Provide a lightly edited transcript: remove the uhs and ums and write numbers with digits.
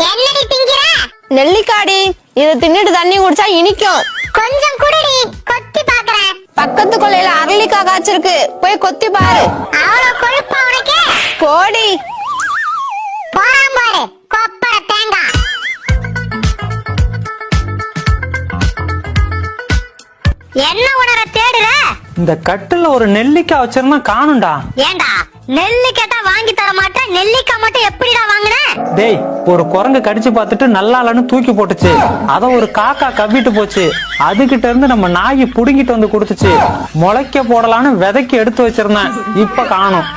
என்னடி திங்கிற? நெல்லிக்காடி, இத தின்னுட்டு தண்ணி குடிச்சா இனிக்கும். கொஞ்சம் குடிடி, கொத்தி பாக்குறேன். பக்கத்து கொல்லையில அரளிக்காய் காய்ச்சிருக்கு, போய் கொத்தி பாரு. அவ்வளவு கொழுப்பா உனக்கு? போடி. போறான் பாரு கொப்பர தேங்காய். என்ன உணர தேடுற? இந்த கட்டுல ஒரு நெல்லிக்காய் வச்சிருந்தா காணும்டா. ஏண்டா நெல்லிக்காய் தான் வாங்கி தர மாட்டேன், நெல்லிக்காய் மட்டும் எப்படிடா வாங்குன? டேய், ஒரு குரங்கு கடிச்சு பார்த்துட்டு நல்லாலன்னு தூக்கி போட்டுச்சு. அத ஒரு காக்கா கவ்விட்டு போச்சு. அதுகிட்ட இருந்து நம்ம நாய் புடுங்கிட்டு வந்து கொடுத்துச்சு. முளைக்க போடலான்னு விதைக்கு எடுத்து வச்சிருந்தேன், இப்ப காணும்.